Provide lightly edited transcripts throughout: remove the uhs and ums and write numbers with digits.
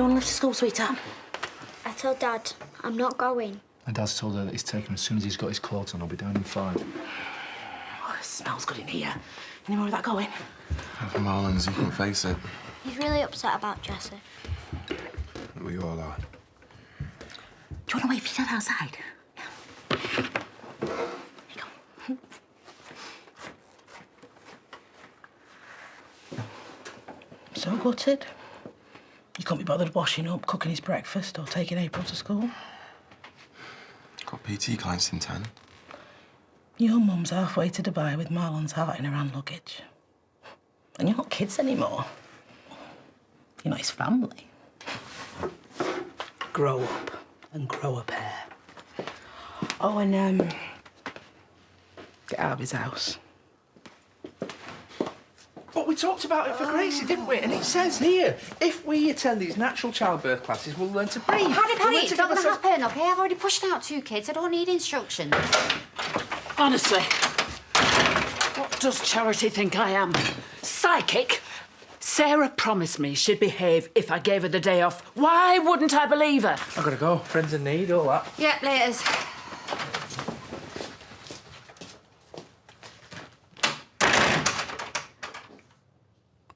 want to live to school, sweetheart? I told Dad I'm not going. My dad's told her that he's taking him as soon as he's got his clothes on. I'll be down in 5. Oh, it smells good in here. Any more of that going? From Marlins, he can face it. He's really upset about Jessie. We all are. Do you want to wait for your dad outside? Here you go. So gutted. You can't be bothered washing up, cooking his breakfast, or taking April to school. Got PT clients in 10. Your mum's halfway to Dubai with Marlon's heart in her hand luggage. And you're not kids anymore. You're not his family. Grow up and grow a pair. Oh, and, get out of his house. But we talked about it for Gracie, didn't we? And it says here, if we attend these natural childbirth classes, we'll learn to breathe. Paddy, We'll learn it's to not get going to ourselves- happen, OK? I've already pushed out 2 kids. I don't need instructions. Honestly, what does Charity think I am? Psychic? Sarah promised me she'd behave if I gave her the day off. Why wouldn't I believe her? I've got to go. Friends in need, all that. Yep, laters.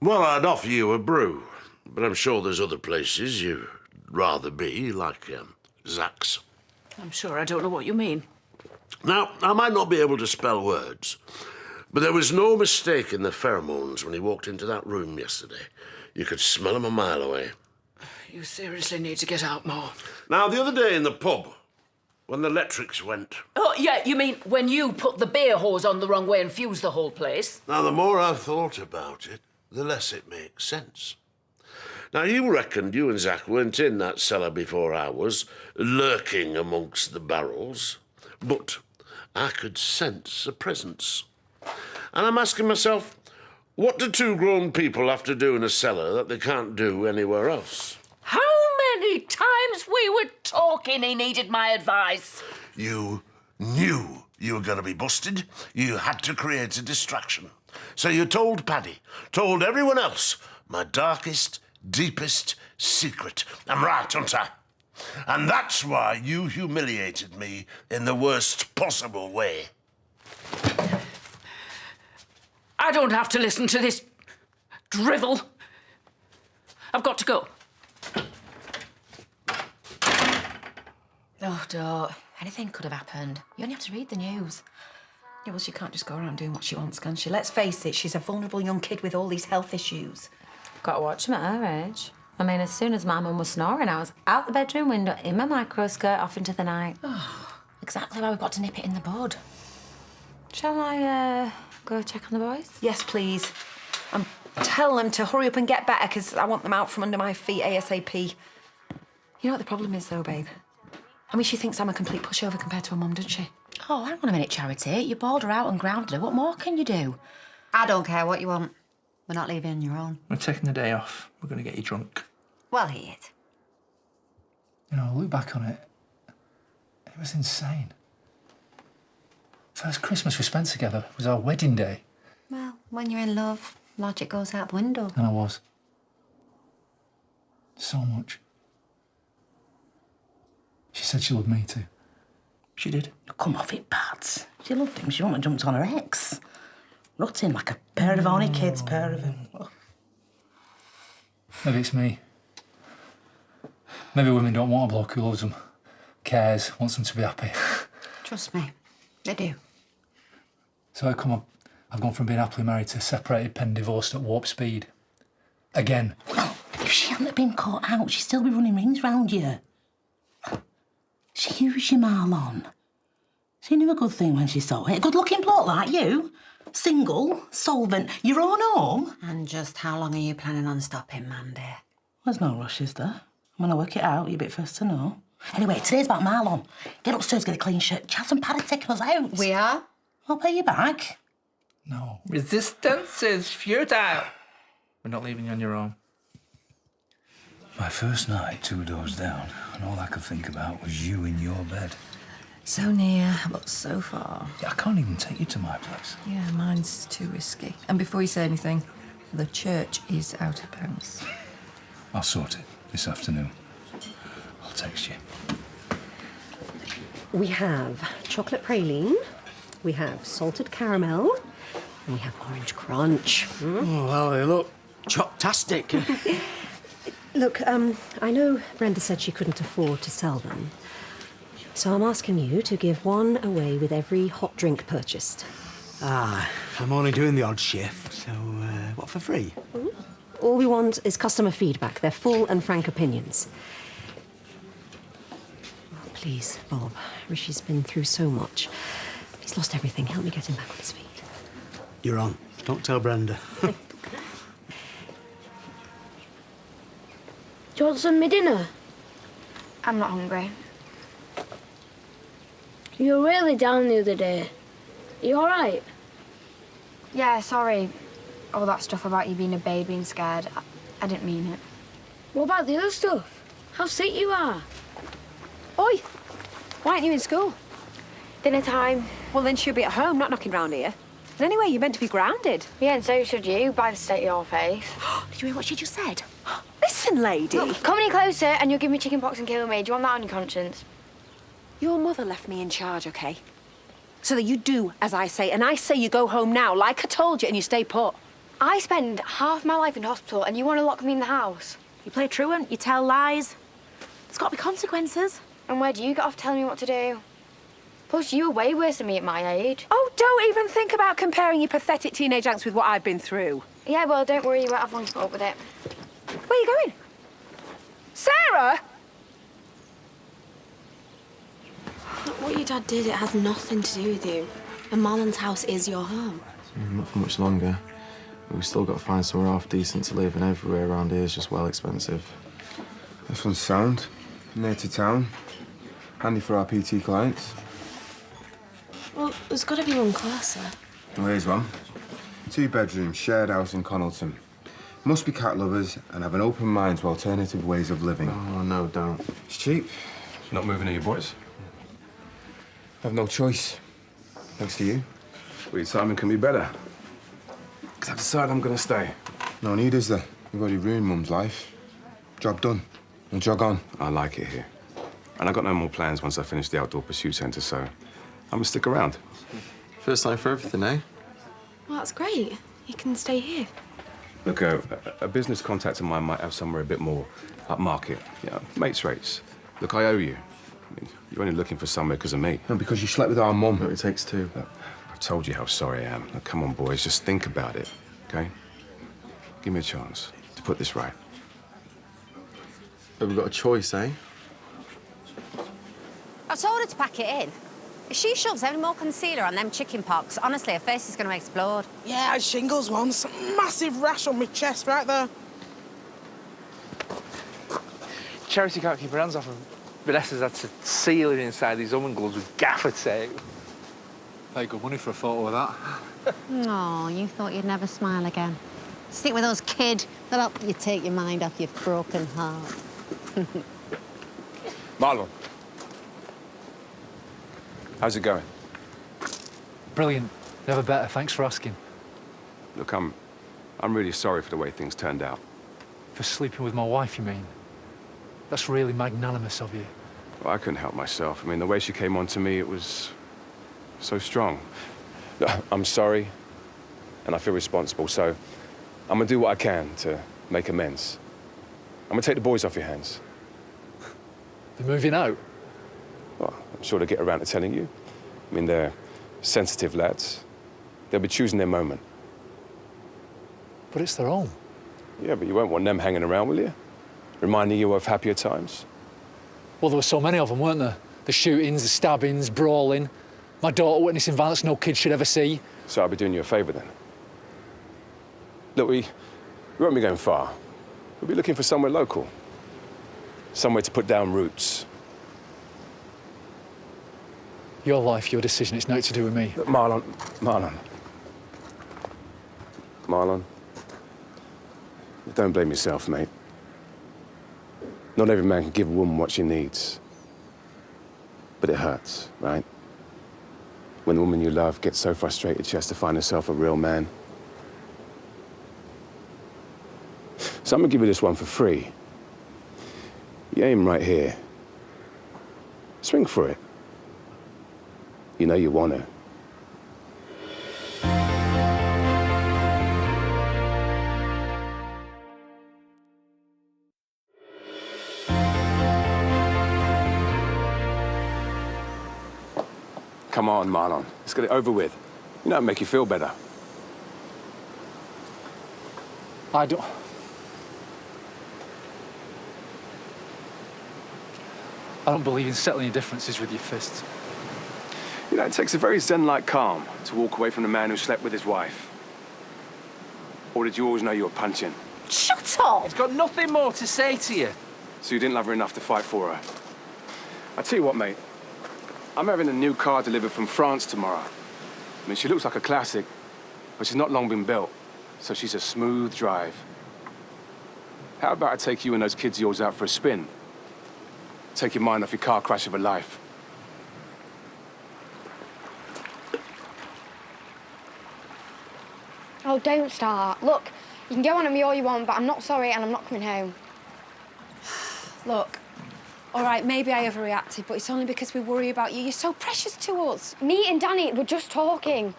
Well, I'd offer you a brew, but I'm sure there's other places you'd rather be, like Zach's. I'm sure I don't know what you mean. Now, I might not be able to spell words, but there was no mistake in the pheromones when he walked into that room yesterday. You could smell them a mile away. You seriously need to get out more. Now, the other day in the pub, when the electrics went... Oh, yeah, you mean when you put the beer hose on the wrong way and fused the whole place? Now, the more I've thought about it, the less it makes sense. Now, you reckoned you and Zach weren't in that cellar before I was, lurking amongst the barrels. But I could sense a presence. And I'm asking myself, what do 2 grown people have to do in a cellar that they can't do anywhere else? How many times we were talking he needed my advice? You knew you were going to be busted. You had to create a distraction. So you told Paddy, told everyone else, my darkest, deepest secret. I'm right, aren't I? And that's why you humiliated me in the worst possible way. I don't have to listen to this drivel. I've got to go. Oh, don't. Anything could have happened. You only have to read the news. Yeah, well, she can't just go around doing what she wants, can she? Let's face it, she's a vulnerable young kid with all these health issues. Got to watch him at her age. I mean, as soon as my mum was snoring, I was out the bedroom window in my micro skirt off into the night. Exactly why we've got to nip it in the bud. Shall I, go check on the boys? Yes, please. Tell them to hurry up and get better, because I want them out from under my feet ASAP. You know what the problem is, though, babe? I mean, she thinks I'm a complete pushover compared to her mum, doesn't she? Oh, hang on a minute, Charity. You bawled her out and grounded her. What more can you do? I don't care what you want. We're not leaving on your own. We're taking the day off. We're going to get you drunk. Well, he is. You know, I look back on it, it was insane. First Christmas we spent together was our wedding day. Well, when you're in love, logic goes out the window. And I was. So much. She said she loved me too. She did. Come off it, Pat. She loved him. She wouldn't have jumped on her ex. Rutting like a pair of horny kids, pair of them. Oh. Maybe it's me. Maybe women don't want a bloke who loves them, cares, wants them to be happy. Trust me, they do. So how come I've gone from being happily married to separated, pen divorced at warp speed? Again. Well, if she hadn't been caught out, she'd still be running rings round you. She used you, Marlon. She knew a good thing when she saw it. A good-looking bloke like you. Single, solvent, your own home. And just how long are you planning on stopping, Mandy? There's no rush, is there? When I work it out, you're a bit first to know. Anyway, today's about Marlon. Get upstairs, get a clean shirt. Chaz and Paddy taking us out. We are? I'll pay you back. No. Resistance is futile. We're not leaving you on your own. My first night, 2 doors down, and all I could think about was you in your bed. So near, but so far. I can't even take you to my place. Yeah, mine's too risky. And before you say anything, the church is out of bounds. I'll sort it. this afternoon. I'll text you. We have chocolate praline, we have salted caramel, and we have orange crunch. Oh, well, they look chop-tastic. Look, I know Brenda said she couldn't afford to sell them. So I'm asking you to give one away with every hot drink purchased. Ah, I'm only doing the odd shift, so what, for free? All we want is customer feedback, their full and frank opinions. Oh, please, Bob. Rishi's been through so much. He's lost everything. Help me get him back on his feet. You're on. Don't tell Brenda. Do you want some of my dinner? I'm not hungry. You were really down the other day. Are you all right? Yeah, sorry. All that stuff about you being a baby and scared. I didn't mean it. What about the other stuff? How sick you are. Oi! Why aren't you in school? Dinner time. Well, then she'll be at home, not knocking round here. And anyway, you're meant to be grounded. Yeah, and so should you, by the state of your face. Did you hear what she just said? Listen, lady. Look, come any closer and you'll give me chicken pox and kill me. Do you want that on your conscience? Your mother left me in charge, OK? So that you do as I say, and I say you go home now, like I told you, and you stay put. I spend half my life in hospital and you want to lock me in the house? You play truant, you tell lies. There's got to be consequences. And where do you get off telling me what to do? Plus, you were way worse than me at my age. Oh, don't even think about comparing your pathetic teenage angst with what I've been through. Yeah, well, don't worry, you won't have long to put up with it. Where are you going? Sarah! What your dad did, it has nothing to do with you. And Marlon's house is your home. Not for much longer. We've still got to find somewhere half decent to live, and everywhere around here is just well expensive. This one's sound, near to town. Handy for our PT clients. Well, there's got to be one closer. Well, here's one. 2-bedroom, shared house in Connelton. Must be cat lovers and have an open mind to alternative ways of living. Oh, no, don't. It's cheap. Not moving to your boys? I've no choice. Thanks to you. Well, your timing can be better. Because I've decided I'm going to stay. No need, is there? You've already ruined Mum's life. Job done. Now jog on. I like it here. And I've got no more plans once I finish the outdoor pursuit centre, so I'm going to stick around. First time for everything, eh? Well, that's great. You can stay here. Look, a business contact of mine might have somewhere a bit more upmarket. You know, mates rates. Look, I owe you. I mean, you're only looking for somewhere because of me. No, because you slept with our mum. No, it takes two. Look, I've told you how sorry I am. Look, come on, boys, just think about it, OK? Give me a chance to put this right. But we've got a choice, eh? I told her to pack it in. If she shoves any more concealer on them chicken pox, honestly, her face is going to explode. Yeah, I had shingles once. Massive rash on my chest right there. Charity can't keep her hands off him. Vanessa's had to seal it inside these oven gloves with gaffer tape. Pay good money for a photo of that. Oh, you thought you'd never smile again. Stick with us, kid. That'll help you take your mind off your broken heart. Marlon. How's it going? Brilliant. Never better. Thanks for asking. Look, I'm really sorry for the way things turned out. For sleeping with my wife, you mean? That's really magnanimous of you. Well, I couldn't help myself. I mean, the way she came on to me, it was so strong. Look, I'm sorry, and I feel responsible, so I'm gonna do what I can to make amends. I'm gonna take the boys off your hands. They're moving out? Well, I'm sure they'll get around to telling you. I mean, they're sensitive lads. They'll be choosing their moment. But it's their home. Yeah, but you won't want them hanging around, will you? Reminding you of happier times? Well, there were so many of them, weren't there? The shootings, the stabbings, brawling. My daughter witnessing violence no kid should ever see. So I'll be doing you a favour then. Look, we won't be going far. We'll be looking for somewhere local. Somewhere to put down roots. Your life, your decision. It's nothing to do with me. Look, Marlon. Don't blame yourself, mate. Not every man can give a woman what she needs. But it hurts, right? When the woman you love gets so frustrated she has to find herself a real man. So I'm gonna give you this one for free. You aim right here. Swing for it. You know you want to. Come on, Marlon. Let's get it over with. You know it'll make you feel better. I don't believe in settling your differences with your fists. You know, it takes a very zen-like calm to walk away from the man who slept with his wife. Or did you always know you were punching? Shut up! He's got nothing more to say to you. So you didn't love her enough to fight for her? I tell you what, mate. I'm having a new car delivered from France tomorrow. I mean, she looks like a classic, but she's not long been built, so she's a smooth drive. How about I take you and those kids of yours out for a spin? Take your mind off your car crash of a life. Oh, don't start. Look, you can go on at me all you want, but I'm not sorry and I'm not coming home. Look, all right, maybe I overreacted, but it's only because we worry about you. You're so precious to us. Me and Danny were just talking.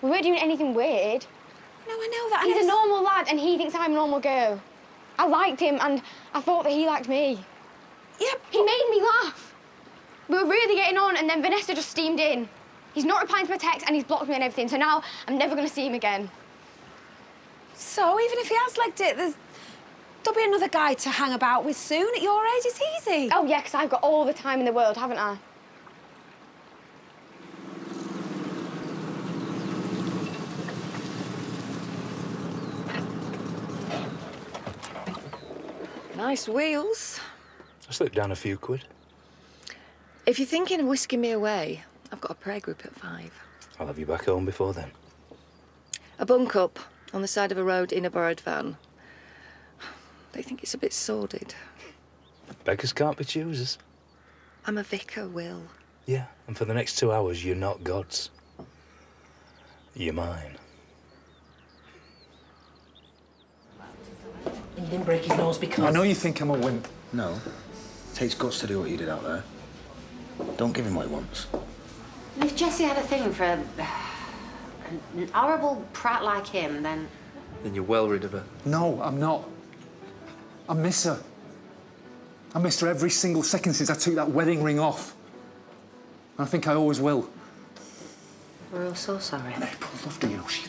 We weren't doing anything weird. No, I know that. He's a normal lad and he thinks I'm a normal girl. I liked him and I thought that he liked me. Yeah, He made me laugh. We were really getting on and then Vanessa just steamed in. He's not replying to my text and he's blocked me and everything, so now I'm never going to see him again. So, even if he has legged it, there'll be another guy to hang about with soon. At your age, it's easy. Oh, yeah, because I've got all the time in the world, haven't I? Nice wheels. I slipped down a few quid. If you're thinking of whisking me away, I've got a prayer group at 5. I'll have you back home before then. A bunk up on the side of a road in a borrowed van. They think it's a bit sordid. Beggars can't be choosers. I'm a vicar, Will. Yeah, and for the next 2 hours, you're not God's. You're mine. He didn't break his nose because... I know you think I'm a wimp. No. It takes guts to do what you did out there. Don't give him what he wants. And if Jessie had a thing for an horrible prat like him, then... Then you're well rid of her. No, I'm not. I miss her. I missed her every single second since I took that wedding ring off. And I think I always will. We're all so sorry. And April loved her, you know. She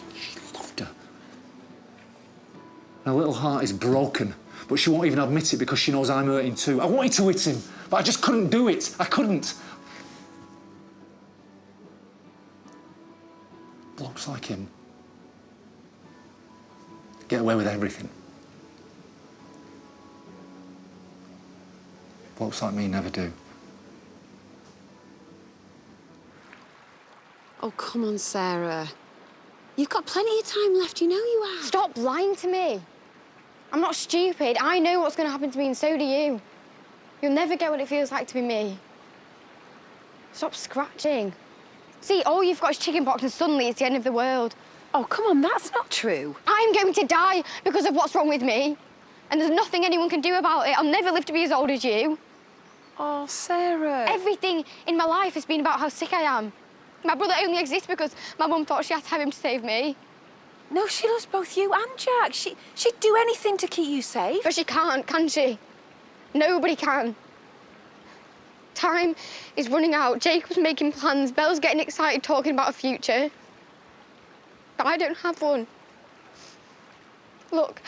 loved her. Her little heart is broken, but she won't even admit it because she knows I'm hurting too. I wanted to hit him, but I just couldn't do it. I couldn't. Blokes like him get away with everything. Blokes like me never do. Oh, come on, Sarah. You've got plenty of time left, you know you have. Stop lying to me. I'm not stupid. I know what's going to happen to me and so do you. You'll never get what it feels like to be me. Stop scratching. See, all you've got is chickenpox and suddenly it's the end of the world. Oh, come on, that's not true. I'm going to die because of what's wrong with me. And there's nothing anyone can do about it. I'll never live to be as old as you. Oh, Sarah. Everything in my life has been about how sick I am. My brother only exists because my mum thought she had to have him to save me. No, she loves both you and Jack. She'd do anything to keep you safe. But she can't, can she? Nobody can. Time is running out. Jacob's making plans. Belle's getting excited talking about a future. But I don't have one. Look,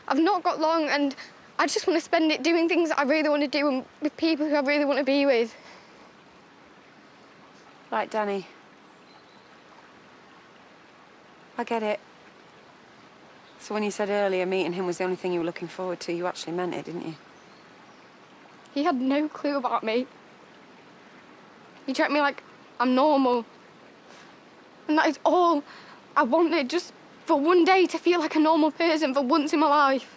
I've not got long and I just want to spend it doing things that I really want to do and with people who I really want to be with. Right, Danny. I get it. So when you said earlier meeting him was the only thing you were looking forward to, you actually meant it, didn't you? He had no clue about me. He treated me like I'm normal. And that is all I wanted, just for one day to feel like a normal person for once in my life.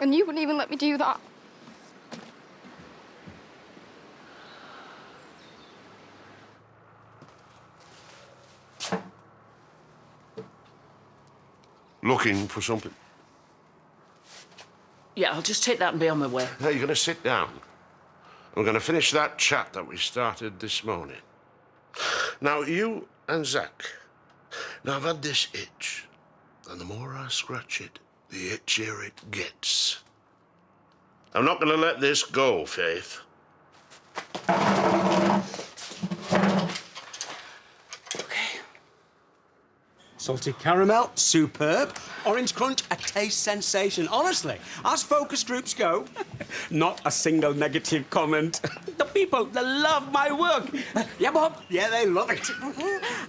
And you wouldn't even let me do that. Looking for something? Yeah, I'll just take that and be on my way. Now, you're going to sit down. We're going to finish that chat that we started this morning. Now, you and Zach. Now, I've had this itch, and the more I scratch it, the itchier it gets. I'm not going to let this go, Faith. Salted caramel, superb. Orange crunch, a taste sensation. Honestly, as focus groups go, not a single negative comment. The people, they love my work. Yeah, Bob, yeah, they love it.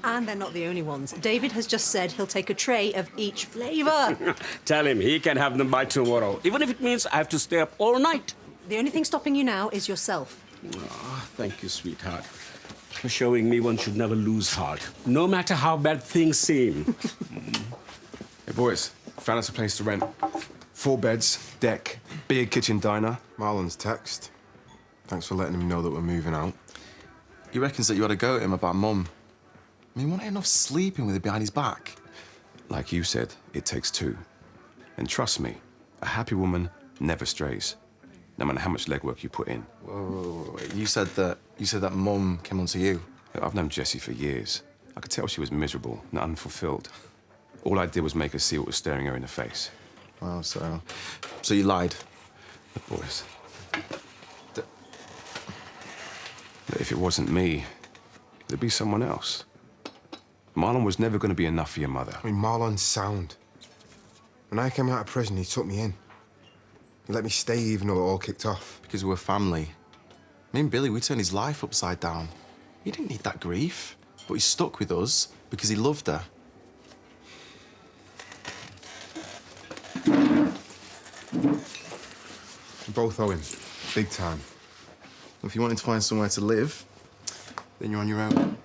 And they're not the only ones. David has just said he'll take a tray of each flavour. Tell him he can have them by tomorrow, even if it means I have to stay up all night. The only thing stopping you now is yourself. Oh, thank you, sweetheart, for showing me one should never lose heart, no matter how bad things seem. Hey, boys, found us a place to rent. 4 beds, deck, big kitchen diner. Marlon's text. Thanks for letting him know that we're moving out. He reckons that you had a go at him about Mum. I mean, wasn't enough sleeping with her behind his back? Like you said, it takes 2. And trust me, a happy woman never strays, no matter how much legwork you put in. Whoa. You said that Mum came onto you. I've known Jessie for years. I could tell she was miserable and unfulfilled. All I did was make her see what was staring her in the face. Wow, so you lied. The boys. If it wasn't me, there'd be someone else. Marlon was never going to be enough for your mother. I mean, Marlon's sound. When I came out of prison, he took me in. He let me stay even though it all kicked off. Because we were family. Me and Billy, we turned his life upside down. He didn't need that grief, but he stuck with us because he loved her. We both owe him. Big time. If you wanted to find somewhere to live, then you're on your own.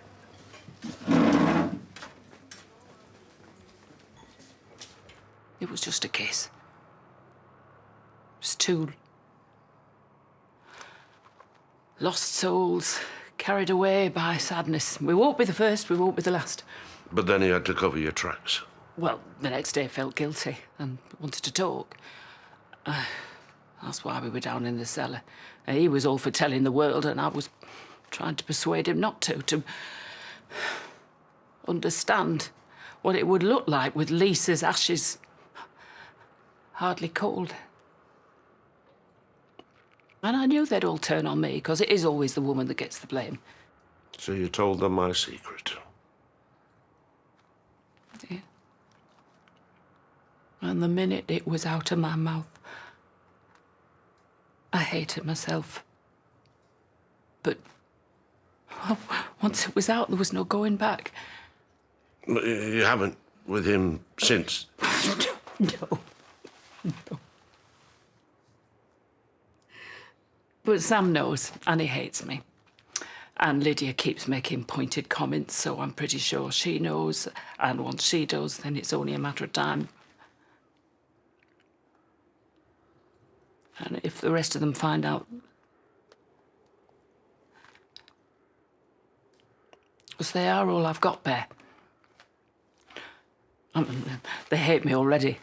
It was just a case. It was 2 lost souls carried away by sadness. We won't be the first, we won't be the last. But then he had to cover your tracks. Well, the next day felt guilty and wanted to talk. That's why we were down in the cellar. He was all for telling the world, and I was trying to persuade him not to understand what it would look like with Lisa's ashes hardly cold. And I knew they'd all turn on me, because it is always the woman that gets the blame. So you told them my secret. Yeah. And the minute it was out of my mouth, I hated myself. But once it was out, there was no going back. But you haven't with him since? No. But Sam knows, and he hates me. And Lydia keeps making pointed comments, so I'm pretty sure she knows. And once she does, then it's only a matter of time. And if the rest of them find out... Because they are all I've got, Bear. They hate me already.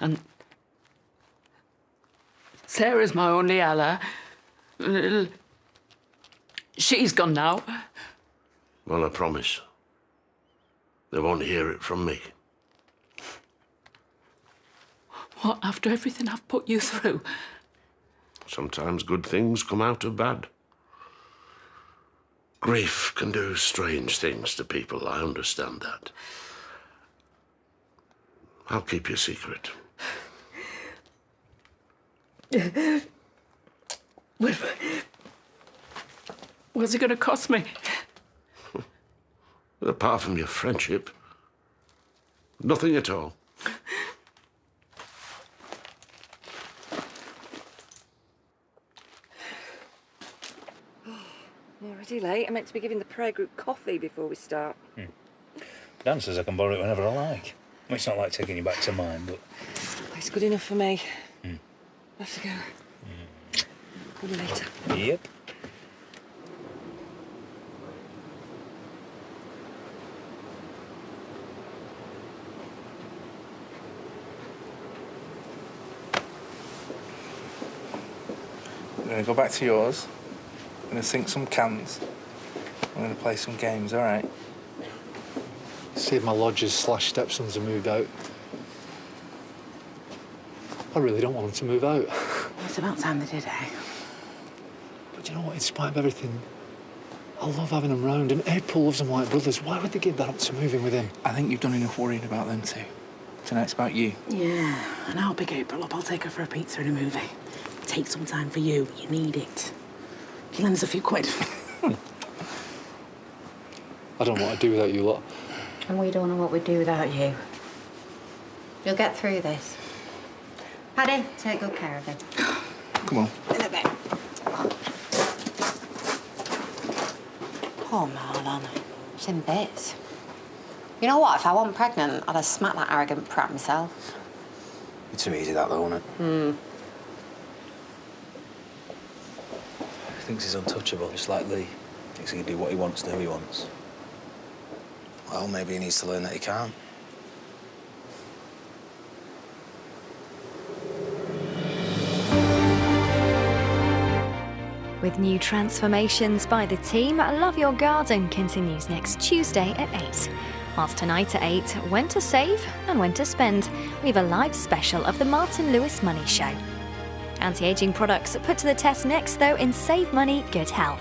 And Sarah's my only ally. She's gone now. Well, I promise. They won't hear it from me. What, after everything I've put you through? Sometimes good things come out of bad. Grief can do strange things to people, I understand that. I'll keep your secret. What's it going to cost me? Apart from your friendship, nothing at all. You're already late. I'm meant to be giving the prayer group coffee before we start. Dan says I can borrow it whenever I like. I mean, it's not like taking you back to mine, but... It's good enough for me. I have to go. Call you later. Yep. We're going to go back to yours. We're going to sink some cans. We're going to play some games, all right? See if my lodgers / stepsons have moved out. I really don't want them to move out. It's about time they did, eh? But you know what? In spite of everything, I love having them round, and April loves them like brothers. Why would they give that up to moving with him? I think you've done enough worrying about them too. Tonight's about you. Yeah, and I'll pick April up. I'll take her for a pizza and a movie. Take some time for you. You need it. He lends a few quid. I don't know what I'd do without you lot. And we don't know what we'd do without you. You'll get through this. Paddy, take good care of him. Come on. In a bit. Poor Marlon. She's in bits. You know what? If I wasn't pregnant, I'd have smacked that arrogant prat myself. It's too easy, that, though, isn't it? He thinks he's untouchable, just like Lee. Thinks he can do what he wants to who he wants. Well, maybe he needs to learn that he can't. With new transformations by the team, Love Your Garden continues next Tuesday at 8. Whilst tonight at 8, when to save and when to spend, we have a live special of the Martin Lewis Money Show. Anti-aging products put to the test next, though, in Save Money, Good Health.